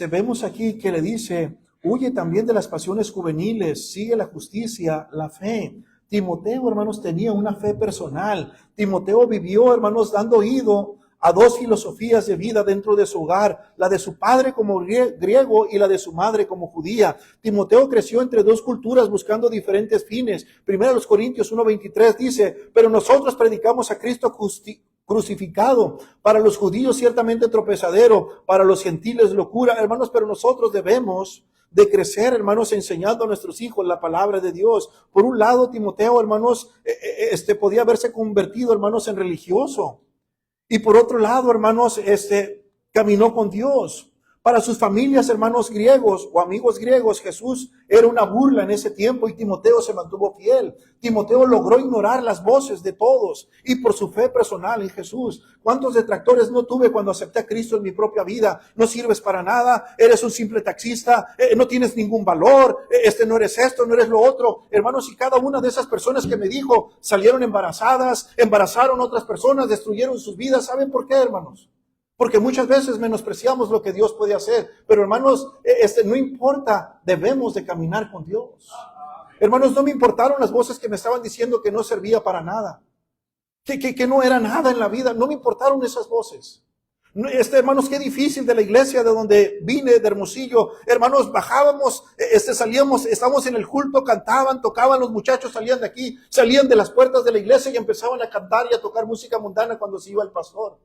vemos aquí que le dice, huye también de las pasiones juveniles, sigue la justicia, la fe. Timoteo, hermanos, tenía una fe personal. Timoteo vivió, hermanos, dando oído a dos filosofías de vida dentro de su hogar, la de su padre como griego y la de su madre como judía. Timoteo creció entre dos culturas buscando diferentes fines. Primero los Corintios 1:23 dice, pero nosotros predicamos a Cristo crucificado, para los judíos ciertamente tropezadero, para los gentiles locura. Hermanos, pero nosotros debemos de crecer, hermanos, enseñando a nuestros hijos la palabra de Dios. Por un lado, Timoteo, hermanos, podía haberse convertido, hermanos, en religioso. Y por otro lado, hermanos, caminó con Dios. Para sus familias, hermanos griegos o amigos griegos, Jesús era una burla en ese tiempo y Timoteo se mantuvo fiel. Timoteo logró ignorar las voces de todos y por su fe personal en Jesús. ¿Cuántos detractores no tuve cuando acepté a Cristo en mi propia vida? No sirves para nada, eres un simple taxista, no tienes ningún valor, no eres esto, no eres lo otro. Hermanos, y cada una de esas personas que me dijo salieron embarazadas, embarazaron a otras personas, destruyeron sus vidas. ¿Saben por qué, hermanos? Porque muchas veces menospreciamos lo que Dios puede hacer. Pero hermanos, no importa, debemos de caminar con Dios. Hermanos, no me importaron las voces que me estaban diciendo que no servía para nada. Que no era nada en la vida. No me importaron esas voces. Hermanos, qué difícil de la iglesia de donde vine, de Hermosillo. Hermanos, bajábamos, salíamos, estábamos en el culto, cantaban, tocaban, los muchachos salían de aquí, salían de las puertas de la iglesia y empezaban a cantar y a tocar música mundana cuando se iba el pastor.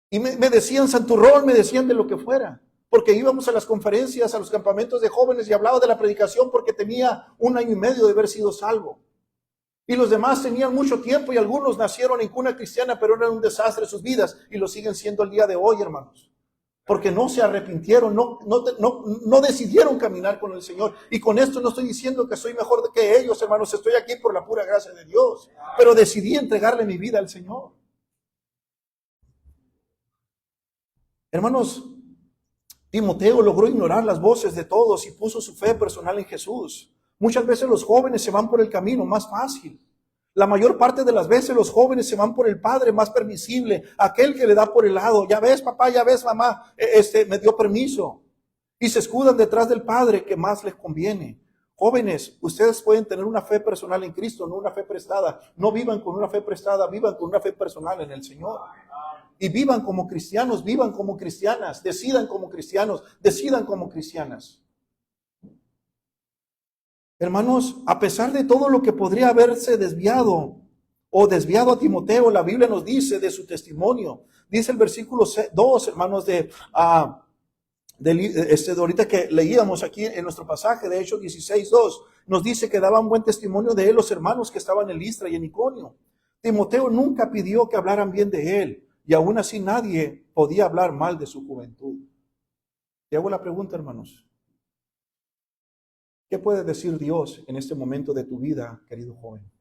Y me decían santurrón, me decían de lo que fuera. Porque íbamos a las conferencias, a los campamentos de jóvenes y hablaba de la predicación porque tenía 1 año y medio de haber sido salvo. Y los demás tenían mucho tiempo y algunos nacieron en cuna cristiana, pero eran un desastre sus vidas y lo siguen siendo el día de hoy, hermanos. Porque no se arrepintieron, no decidieron caminar con el Señor. Y con esto no estoy diciendo que soy mejor que ellos, hermanos. Estoy aquí por la pura gracia de Dios. Pero decidí entregarle mi vida al Señor. Hermanos, Timoteo logró ignorar las voces de todos y puso su fe personal en Jesús. Muchas veces los jóvenes se van por el camino más fácil. La mayor parte de las veces los jóvenes se van por el padre más permisible, aquel que le da por el lado. Ya ves, papá, ya ves, mamá, me dio permiso. Y se escudan detrás del padre que más les conviene. Jóvenes, ustedes pueden tener una fe personal en Cristo, no una fe prestada. No vivan con una fe prestada, vivan con una fe personal en el Señor. Y vivan como cristianos, vivan como cristianas, decidan como cristianos, decidan como cristianas. Hermanos, a pesar de todo lo que podría haberse desviado o desviado a Timoteo, la Biblia nos dice de su testimonio. Dice el versículo 2, hermanos, de ahorita que leíamos aquí en nuestro pasaje de Hechos 16:2, nos dice que daban buen testimonio de él los hermanos que estaban en Listra y en Iconio. Timoteo nunca pidió que hablaran bien de él. Y aún así nadie podía hablar mal de su juventud. Te hago la pregunta, hermanos. ¿Qué puede decir Dios en este momento de tu vida, querido joven?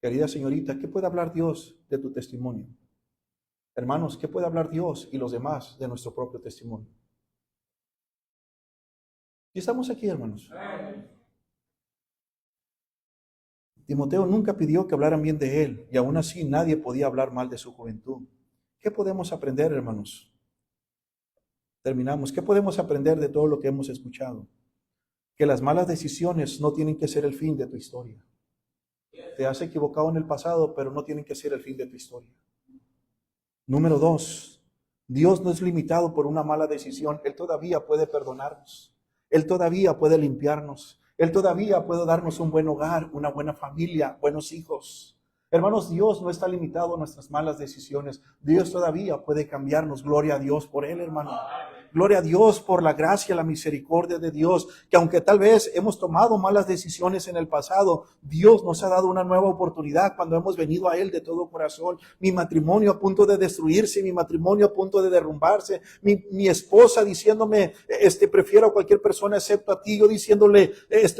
Querida señorita, ¿qué puede hablar Dios de tu testimonio? Hermanos, ¿qué puede hablar Dios y los demás de nuestro propio testimonio? Y estamos aquí, hermanos. Timoteo nunca pidió que hablaran bien de él, y aún así nadie podía hablar mal de su juventud. ¿Qué podemos aprender, hermanos? Terminamos. ¿Qué podemos aprender de todo lo que hemos escuchado? Que las malas decisiones no tienen que ser el fin de tu historia. Te has equivocado en el pasado, pero no tienen que ser el fin de tu historia. Número 2, Dios no es limitado por una mala decisión. Él todavía puede perdonarnos. Él todavía puede limpiarnos. Él todavía puede darnos un buen hogar, una buena familia, buenos hijos. Hermanos, Dios no está limitado a nuestras malas decisiones. Dios todavía puede cambiarnos. Gloria a Dios por Él, hermano. Gloria a Dios por la gracia, la misericordia de Dios, que aunque tal vez hemos tomado malas decisiones en el pasado, Dios nos ha dado una nueva oportunidad cuando hemos venido a Él de todo corazón. Mi matrimonio a punto de destruirse, mi matrimonio a punto de derrumbarse, mi esposa diciéndome, prefiero a cualquier persona excepto a ti, yo diciéndole,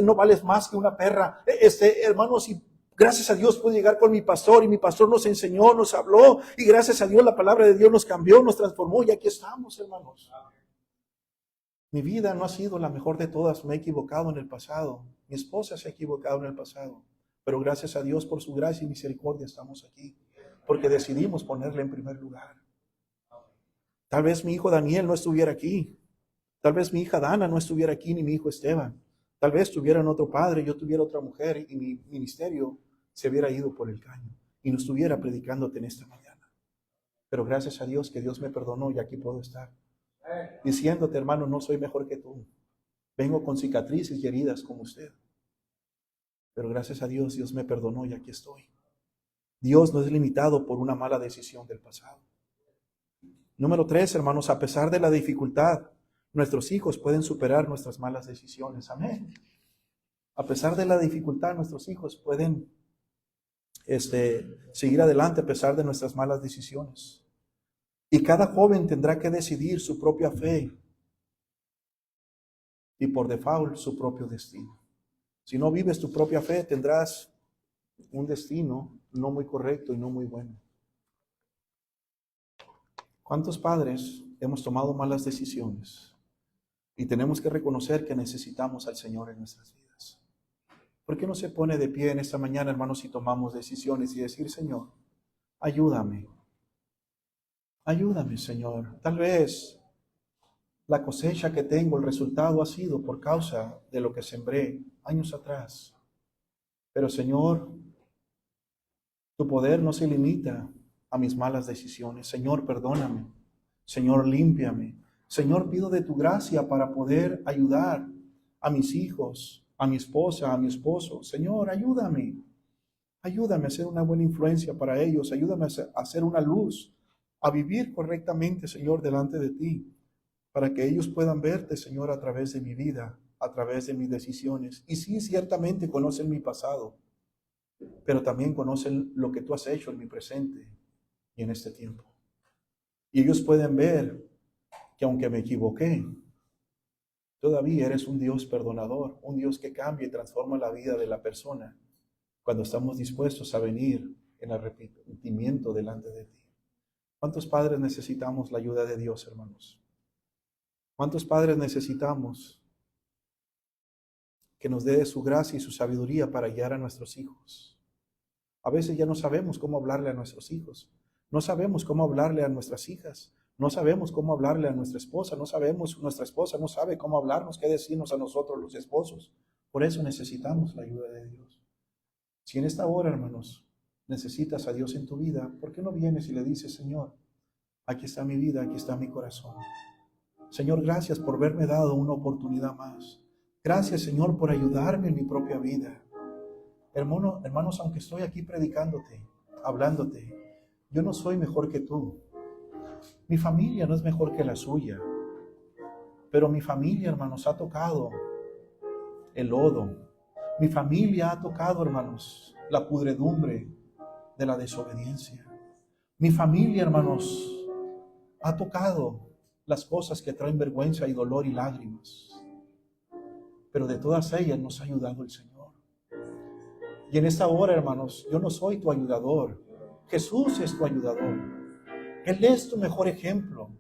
no vales más que una perra. Hermanos, y gracias a Dios pude llegar con mi pastor y mi pastor nos enseñó, nos habló y gracias a Dios la palabra de Dios nos cambió, nos transformó y aquí estamos, hermanos. Mi vida no ha sido la mejor de todas, me he equivocado en el pasado, mi esposa se ha equivocado en el pasado, pero gracias a Dios por su gracia y misericordia estamos aquí, porque decidimos ponerle en primer lugar. Tal vez mi hijo Daniel no estuviera aquí, tal vez mi hija Dana no estuviera aquí, ni mi hijo Esteban, tal vez tuvieran otro padre, yo tuviera otra mujer y mi ministerio se hubiera ido por el caño y no estuviera predicándote en esta mañana. Pero gracias a Dios que Dios me perdonó y aquí puedo estar. Diciéndote, hermano, no soy mejor que tú. Vengo con cicatrices y heridas como usted. Pero gracias a Dios, Dios me perdonó y aquí estoy. Dios no es limitado por una mala decisión del pasado. Número 3, hermanos, a pesar de la dificultad, nuestros hijos pueden superar nuestras malas decisiones. Amén. A pesar de la dificultad, nuestros hijos pueden seguir adelante a pesar de nuestras malas decisiones. Y cada joven tendrá que decidir su propia fe y por default su propio destino. Si no vives tu propia fe, tendrás un destino no muy correcto y no muy bueno. ¿Cuántos padres hemos tomado malas decisiones? Y tenemos que reconocer que necesitamos al Señor en nuestras vidas. ¿Por qué no se pone de pie en esta mañana, hermanos, si tomamos decisiones y decir, Señor, ayúdame? Ayúdame, Señor. Tal vez la cosecha que tengo, el resultado ha sido por causa de lo que sembré años atrás. Pero, Señor, tu poder no se limita a mis malas decisiones. Señor, perdóname. Señor, límpiame. Señor, pido de tu gracia para poder ayudar a mis hijos, a mi esposa, a mi esposo. Señor, ayúdame. Ayúdame a ser una buena influencia para ellos. Ayúdame a ser una luz, a vivir correctamente, Señor, delante de ti, para que ellos puedan verte, Señor, a través de mi vida, a través de mis decisiones. Y sí, ciertamente conocen mi pasado, pero también conocen lo que tú has hecho en mi presente y en este tiempo. Y ellos pueden ver que aunque me equivoqué, todavía eres un Dios perdonador, un Dios que cambia y transforma la vida de la persona cuando estamos dispuestos a venir en arrepentimiento delante de ti. ¿Cuántos padres necesitamos la ayuda de Dios, hermanos? ¿Cuántos padres necesitamos que nos dé su gracia y su sabiduría para guiar a nuestros hijos? A veces ya no sabemos cómo hablarle a nuestros hijos, no sabemos cómo hablarle a nuestras hijas, no sabemos cómo hablarle a nuestra esposa, nuestra esposa no sabe cómo hablarnos, qué decirnos a nosotros los esposos. Por eso necesitamos la ayuda de Dios. Si en esta hora, hermanos, necesitas a Dios en tu vida, ¿por qué no vienes y le dices, Señor, aquí está mi vida, aquí está mi corazón? Señor, gracias por haberme dado una oportunidad más. Gracias, Señor, por ayudarme en mi propia vida. Hermanos, aunque estoy aquí predicándote, hablándote, yo no soy mejor que tú. Mi familia no es mejor que la suya. Pero mi familia, hermanos, ha tocado el lodo. Mi familia ha tocado, hermanos, la pudredumbre de la desobediencia. Mi familia, hermanos, ha tocado las cosas que traen vergüenza y dolor y lágrimas. Pero de todas ellas nos ha ayudado el Señor. Y en esta hora, hermanos, yo no soy tu ayudador. Jesús es tu ayudador. Él es tu mejor ejemplo.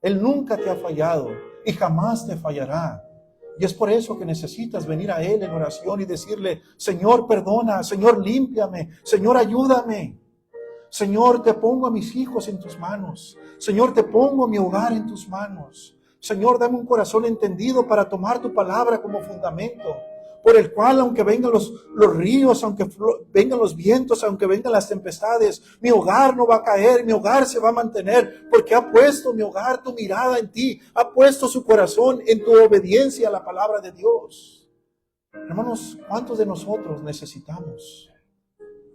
Él nunca te ha fallado y jamás te fallará. Y es por eso que necesitas venir a Él en oración y decirle, Señor, perdona, Señor, límpiame, Señor, ayúdame. Señor, te pongo a mis hijos en tus manos. Señor, te pongo mi hogar en tus manos. Señor, dame un corazón entendido para tomar tu palabra como fundamento, por el cual, aunque vengan los ríos, aunque vengan los vientos, aunque vengan las tempestades, mi hogar no va a caer, mi hogar se va a mantener, porque ha puesto mi hogar tu mirada en ti, ha puesto su corazón en tu obediencia a la palabra de Dios. Hermanos, ¿cuántos de nosotros necesitamos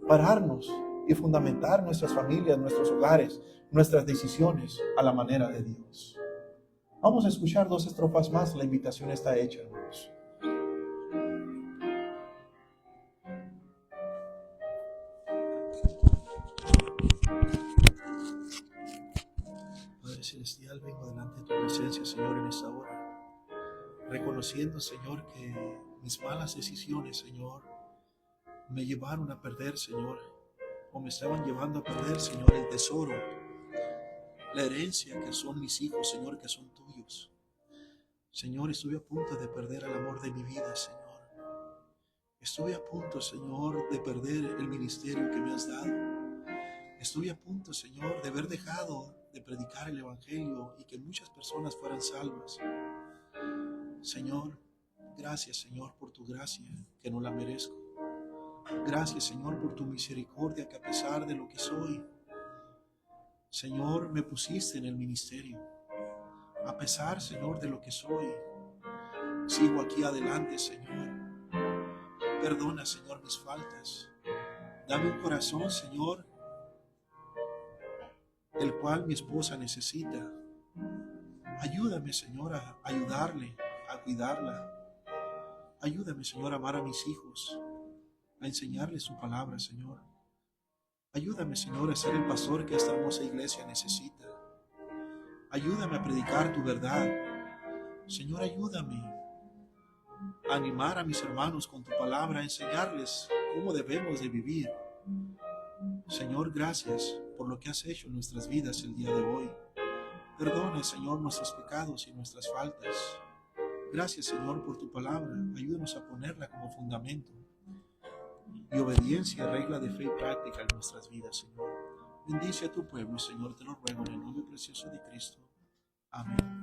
pararnos y fundamentar nuestras familias, nuestros hogares, nuestras decisiones a la manera de Dios? Vamos a escuchar 2 estrofas más, la invitación está hecha, hermanos. Padre Celestial, vengo delante de tu presencia, Señor, en esta hora, reconociendo, Señor, que mis malas decisiones, Señor, me llevaron a perder, Señor, o me estaban llevando a perder, Señor, el tesoro, la herencia que son mis hijos, Señor, que son tuyos. Señor, estuve a punto de perder el amor de mi vida, Señor. Estuve a punto, Señor, de perder el ministerio que me has dado. Estuve a punto, Señor, de haber dejado de predicar el Evangelio y que muchas personas fueran salvas. Señor, gracias, Señor, por tu gracia, que no la merezco. Gracias, Señor, por tu misericordia, que a pesar de lo que soy, Señor, me pusiste en el ministerio. A pesar, Señor, de lo que soy, sigo aquí adelante, Señor. Perdona, Señor, mis faltas. Dame un corazón, Señor, el cual mi esposa necesita. Ayúdame, Señor, a ayudarle, a cuidarla. Ayúdame, Señor, a amar a mis hijos, a enseñarles su palabra, Señor. Ayúdame, Señor, a ser el pastor que esta hermosa iglesia necesita. Ayúdame a predicar tu verdad. Señor, ayúdame a animar a mis hermanos con tu palabra, a enseñarles cómo debemos de vivir. Señor, gracias por lo que has hecho en nuestras vidas el día de hoy. Perdona, Señor, nuestros pecados y nuestras faltas. Gracias, Señor, por tu palabra. Ayúdanos a ponerla como fundamento y obediencia, regla de fe y práctica en nuestras vidas, Señor. Bendice a tu pueblo, Señor, te lo ruego en el nombre precioso de Cristo. Amén.